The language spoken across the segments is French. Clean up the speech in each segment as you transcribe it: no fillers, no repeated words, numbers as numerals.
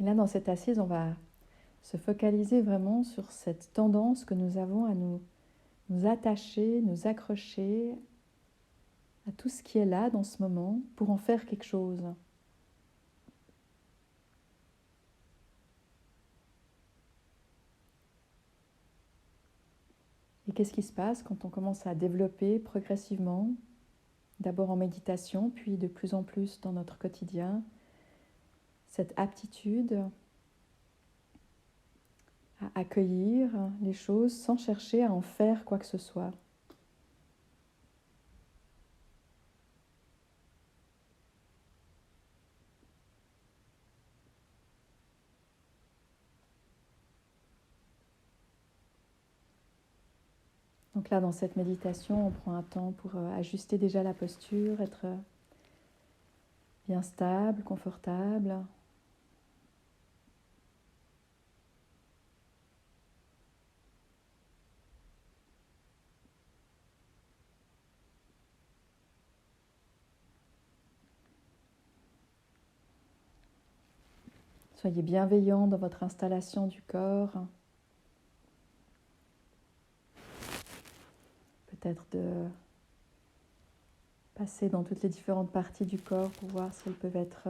Là, dans cette assise, on va se focaliser vraiment sur cette tendance que nous avons à nous attacher, nous accrocher à tout ce qui est là dans ce moment pour en faire quelque chose. Et qu'est-ce qui se passe quand on commence à développer progressivement, d'abord en méditation, puis de plus en plus dans notre quotidien, cette aptitude à accueillir les choses sans chercher à en faire quoi que ce soit. Donc là, dans cette méditation, on prend un temps pour ajuster déjà la posture, être bien stable, confortable. Soyez bienveillant dans votre installation du corps. Peut-être de passer dans toutes les différentes parties du corps pour voir si elles peuvent être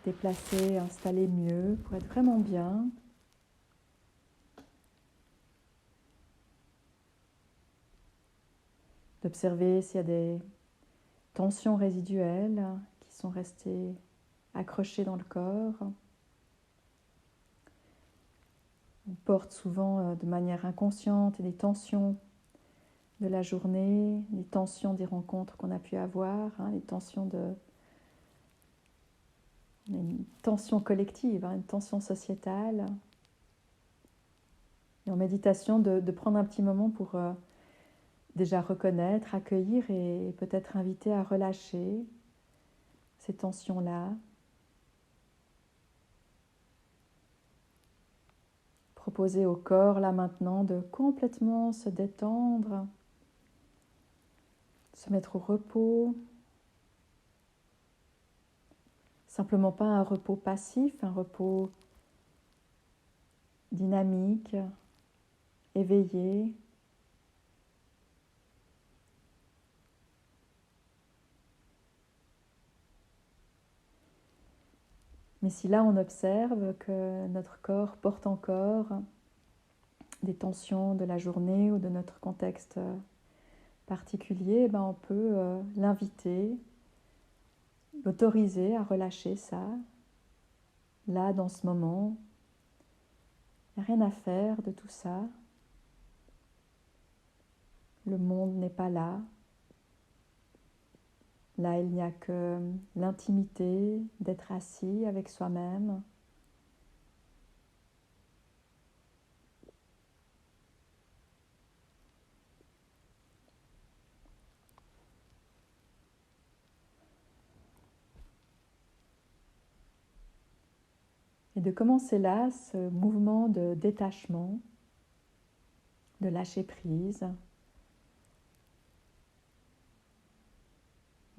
déplacées, installées mieux, pour être vraiment bien. D'observer s'il y a des tensions résiduelles qui sont restées accrochées dans le corps. On porte souvent de manière inconsciente des tensions de la journée, les tensions des rencontres qu'on a pu avoir, les tensions une tension collective, une tension sociétale. Et en méditation, de prendre un petit moment pour déjà reconnaître, accueillir et peut-être inviter à relâcher ces tensions-là. Proposer au corps, là maintenant, de complètement se détendre, se mettre au repos. Simplement pas un repos passif, un repos dynamique, éveillé. Mais si là on observe que notre corps porte encore des tensions de la journée ou de notre contexte particulier, on peut l'inviter, l'autoriser à relâcher ça. Là, dans ce moment, il n'y a rien à faire de tout ça. Le monde n'est pas là. Là, il n'y a que l'intimité d'être assis avec soi-même. Et de commencer là ce mouvement de détachement, de lâcher prise,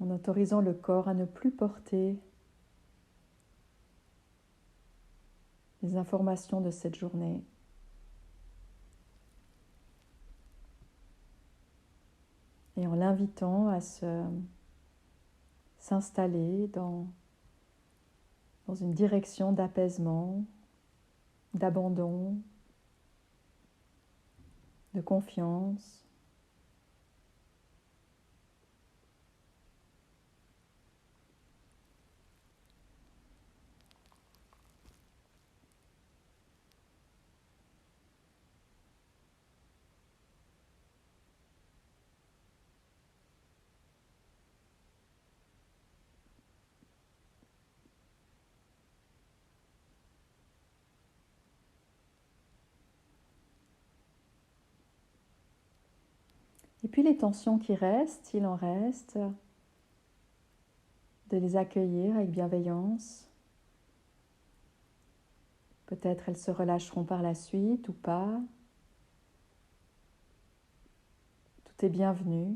en autorisant le corps à ne plus porter les informations de cette journée. Et en l'invitant à s'installer dans une direction d'apaisement, d'abandon, de confiance. Et puis les tensions qui restent, s'il en reste, de les accueillir avec bienveillance. Peut-être elles se relâcheront par la suite ou pas. Tout est bienvenu.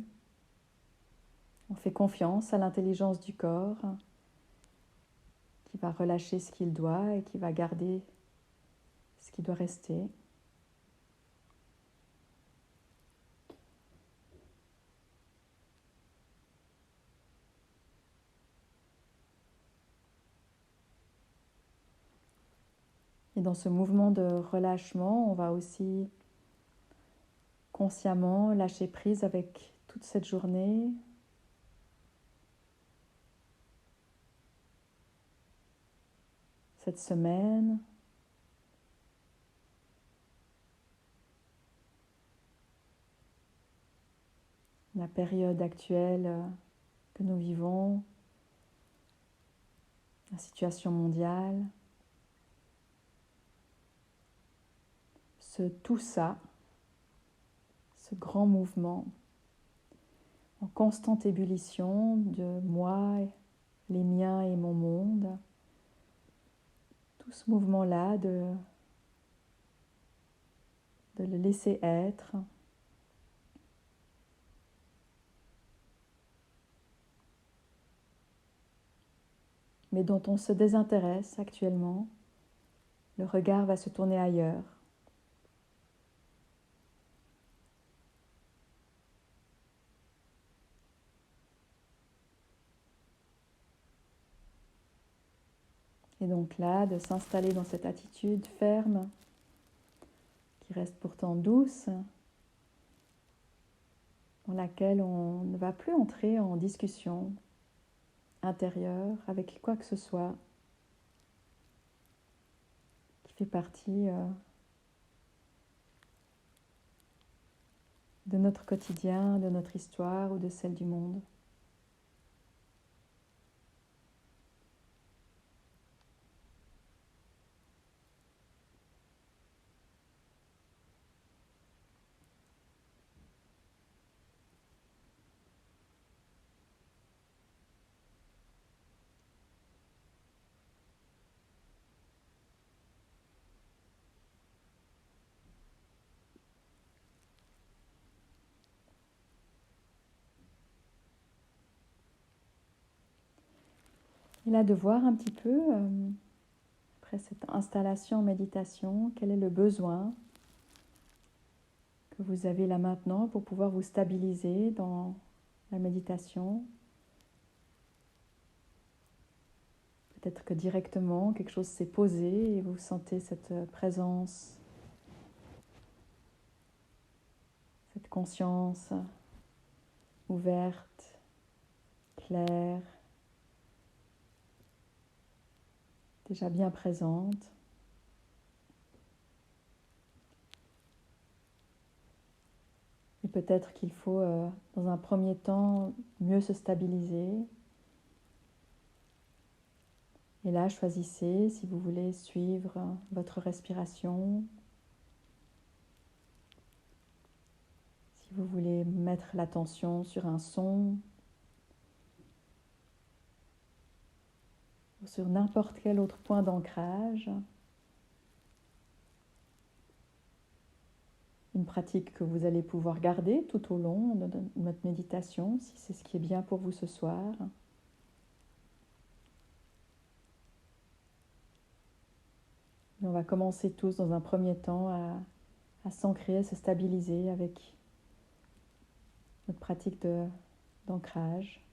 On fait confiance à l'intelligence du corps. va relâcher ce qu'il doit et qui va garder ce qui doit rester. Et dans ce mouvement de relâchement, on va aussi consciemment lâcher prise avec toute cette journée, cette semaine, la période actuelle que nous vivons, la situation mondiale. Tout ça, ce grand mouvement en constante ébullition de moi, les miens et mon monde, tout ce mouvement-là de le laisser être, mais dont on se désintéresse actuellement, le regard va se tourner ailleurs. Et donc là, de s'installer dans cette attitude ferme, qui reste pourtant douce, dans laquelle on ne va plus entrer en discussion intérieure avec quoi que ce soit qui fait partie de notre quotidien, de notre histoire ou de celle du monde. Et là, de voir un petit peu, après cette installation en méditation, quel est le besoin que vous avez là maintenant pour pouvoir vous stabiliser dans la méditation. Peut-être que directement, quelque chose s'est posé et vous sentez cette présence, cette conscience ouverte, claire, déjà bien présente. Et peut-être qu'il faut, dans un premier temps, mieux se stabiliser. Et là, choisissez si vous voulez suivre votre respiration, si vous voulez mettre l'attention sur un son, ou sur n'importe quel autre point d'ancrage. Une pratique que vous allez pouvoir garder tout au long de notre méditation, si c'est ce qui est bien pour vous ce soir. Et on va commencer tous dans un premier temps à s'ancrer, à se stabiliser avec notre pratique d'ancrage.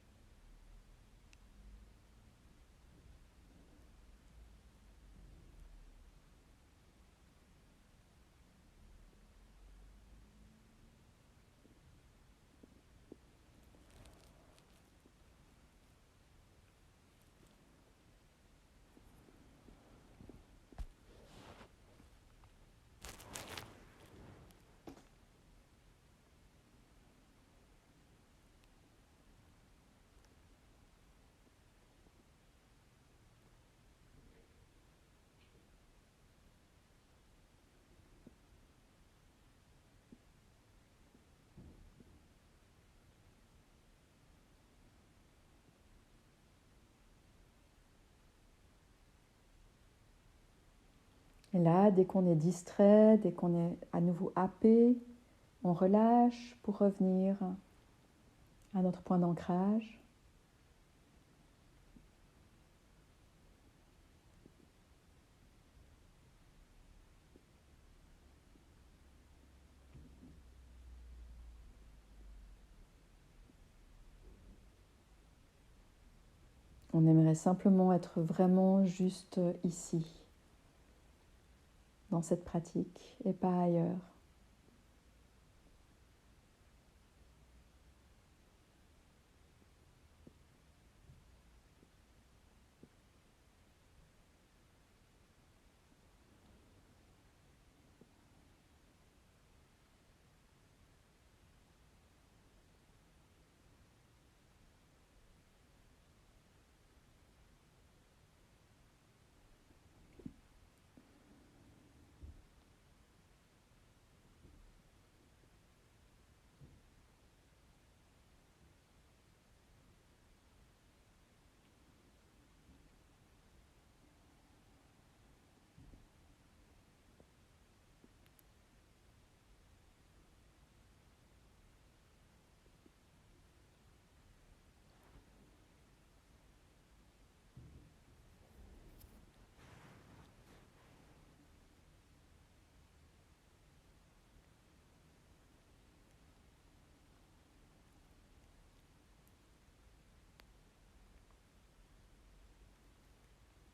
Et là, dès qu'on est distrait, dès qu'on est à nouveau happé, on relâche pour revenir à notre point d'ancrage. On aimerait simplement être vraiment juste ici, dans cette pratique, et pas ailleurs.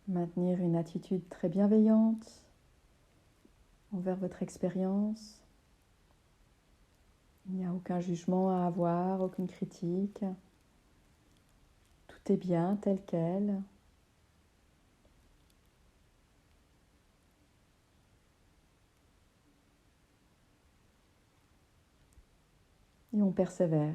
Maintenir une attitude très bienveillante envers votre expérience. Il n'y a aucun jugement à avoir, aucune critique. Tout est bien tel quel. Et on persévère.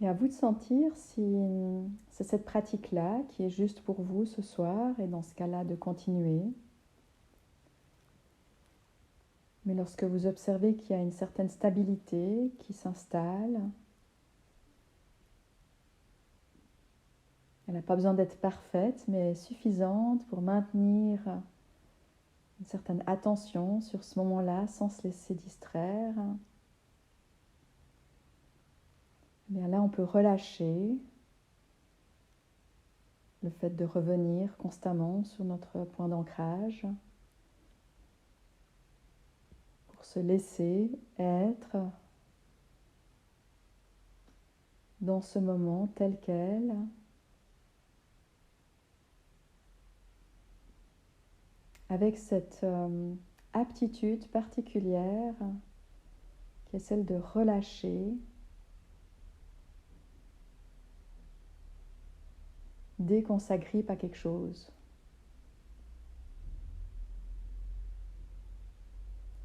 Et à vous de sentir si c'est cette pratique-là qui est juste pour vous ce soir, et dans ce cas-là de continuer. Mais lorsque vous observez qu'il y a une certaine stabilité qui s'installe, elle n'a pas besoin d'être parfaite, mais suffisante pour maintenir une certaine attention sur ce moment-là sans se laisser distraire. Eh bien là, on peut relâcher le fait de revenir constamment sur notre point d'ancrage pour se laisser être dans ce moment tel quel, avec cette aptitude particulière qui est celle de relâcher dès qu'on s'agrippe à quelque chose.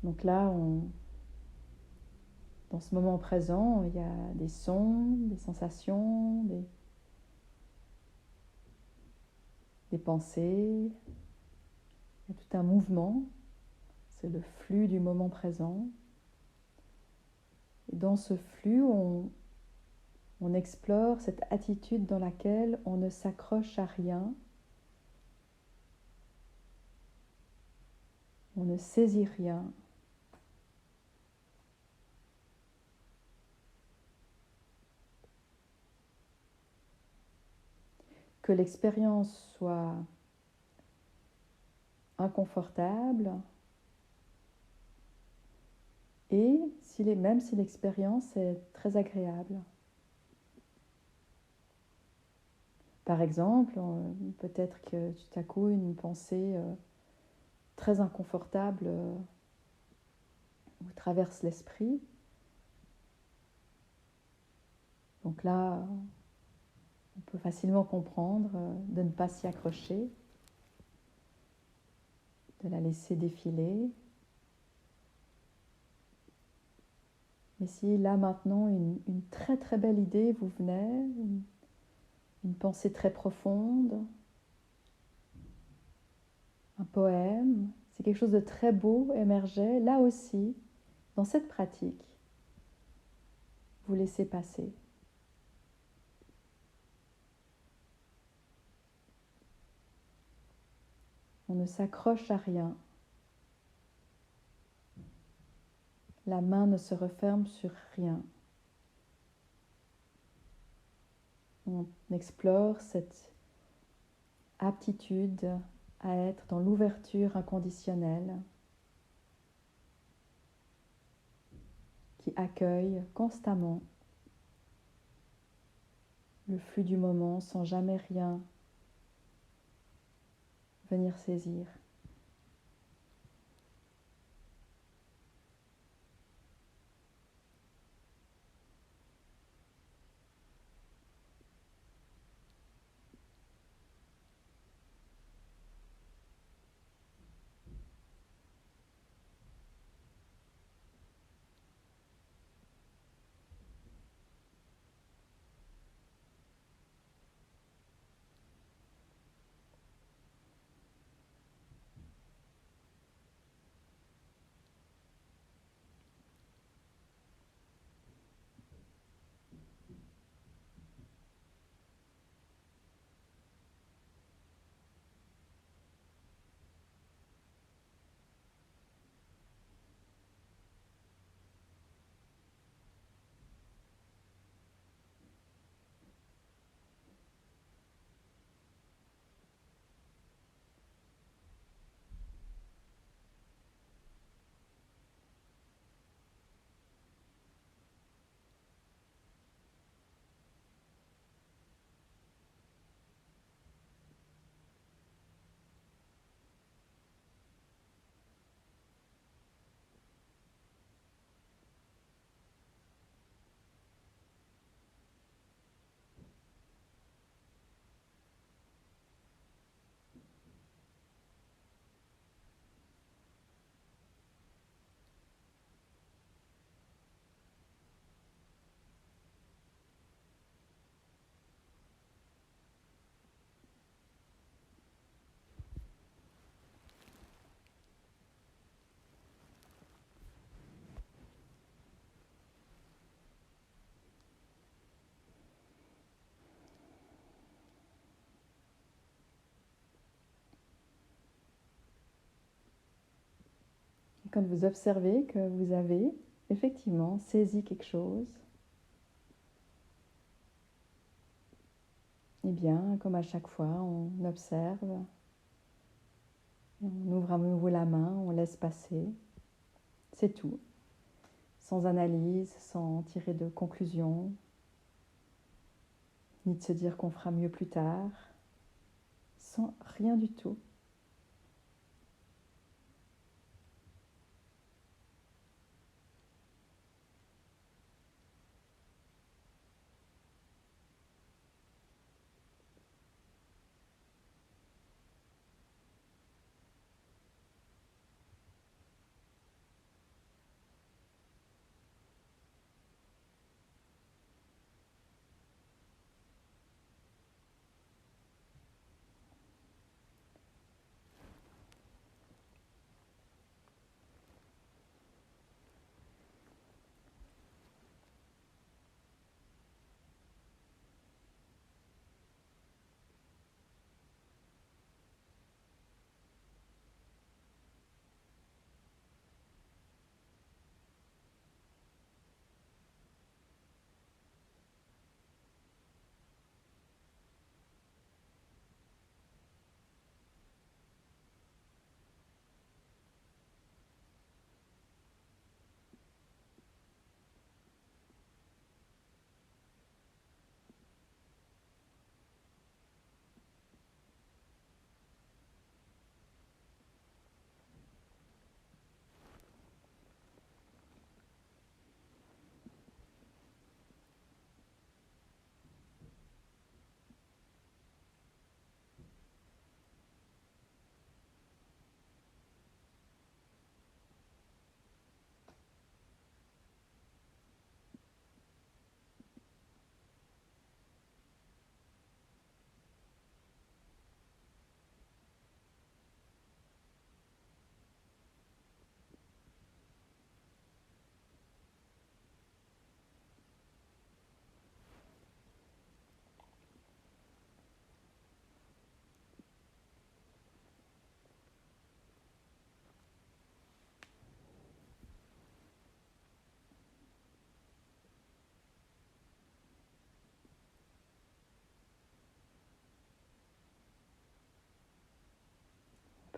Donc là, dans ce moment présent, il y a des sons, des sensations, des pensées, il y a tout un mouvement, c'est le flux du moment présent. Et dans ce flux, on explore cette attitude dans laquelle on ne s'accroche à rien, on ne saisit rien. Que l'expérience soit inconfortable et même si l'expérience est très agréable. Par exemple, peut-être que tout à coup une pensée très inconfortable vous traverse l'esprit. Donc là, on peut facilement comprendre de ne pas s'y accrocher, de la laisser défiler. Mais si là maintenant une très très belle idée vous venait, une pensée très profonde, un poème, si quelque chose de très beau émergeait, là aussi, dans cette pratique, vous laissez passer. On ne s'accroche à rien. La main ne se referme sur rien. On explore cette aptitude à être dans l'ouverture inconditionnelle qui accueille constamment le flux du moment sans jamais rien venir saisir. Et quand vous observez que vous avez effectivement saisi quelque chose, eh bien, comme à chaque fois, on observe, on ouvre à nouveau la main, on laisse passer. C'est tout. Sans analyse, sans tirer de conclusion, ni de se dire qu'on fera mieux plus tard, sans rien du tout.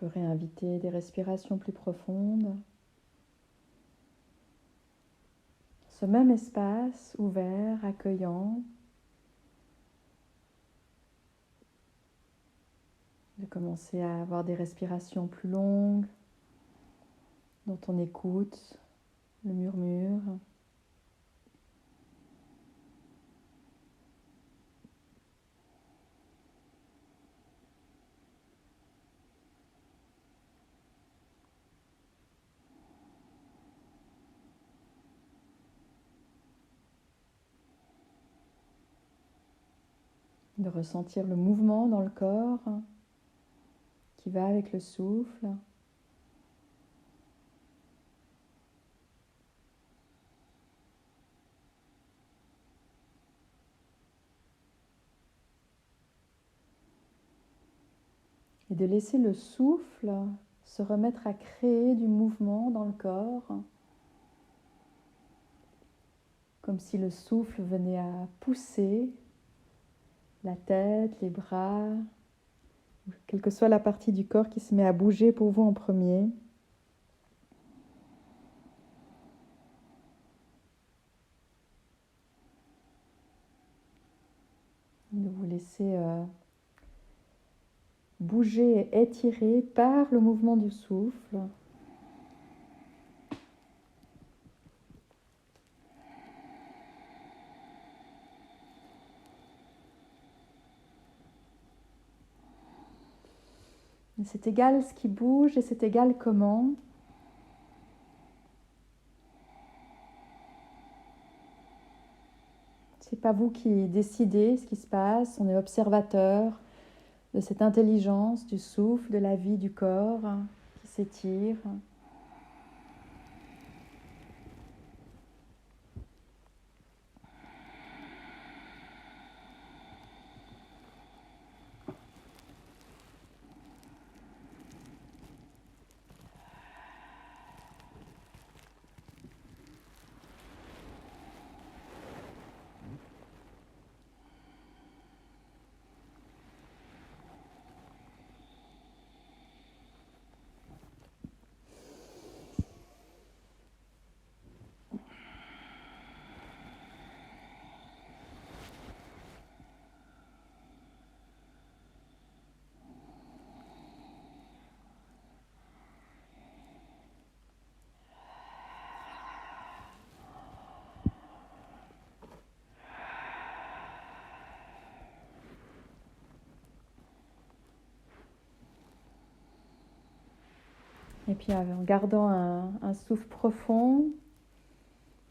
peut réinviter des respirations plus profondes. Ce même espace ouvert, accueillant, de commencer à avoir des respirations plus longues, dont on écoute le murmure. De ressentir le mouvement dans le corps qui va avec le souffle. Et de laisser le souffle se remettre à créer du mouvement dans le corps, comme si le souffle venait à pousser la tête, les bras, quelle que soit la partie du corps qui se met à bouger pour vous en premier. De vous laisser bouger et étirer par le mouvement du souffle. Et c'est égal ce qui bouge et c'est égal comment. C'est pas vous qui décidez ce qui se passe, on est observateur de cette intelligence du souffle, de la vie du corps qui s'étire. Et puis en gardant un souffle profond,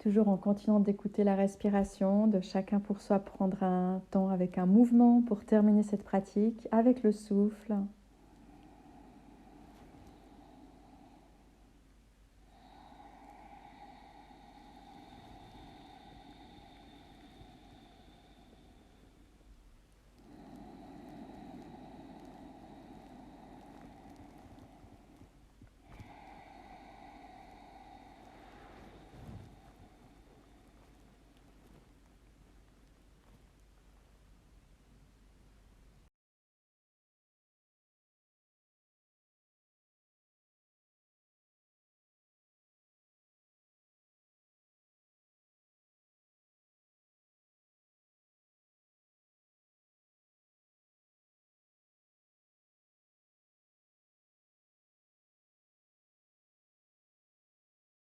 toujours en continuant d'écouter la respiration, de chacun pour soi prendre un temps avec un mouvement pour terminer cette pratique avec le souffle.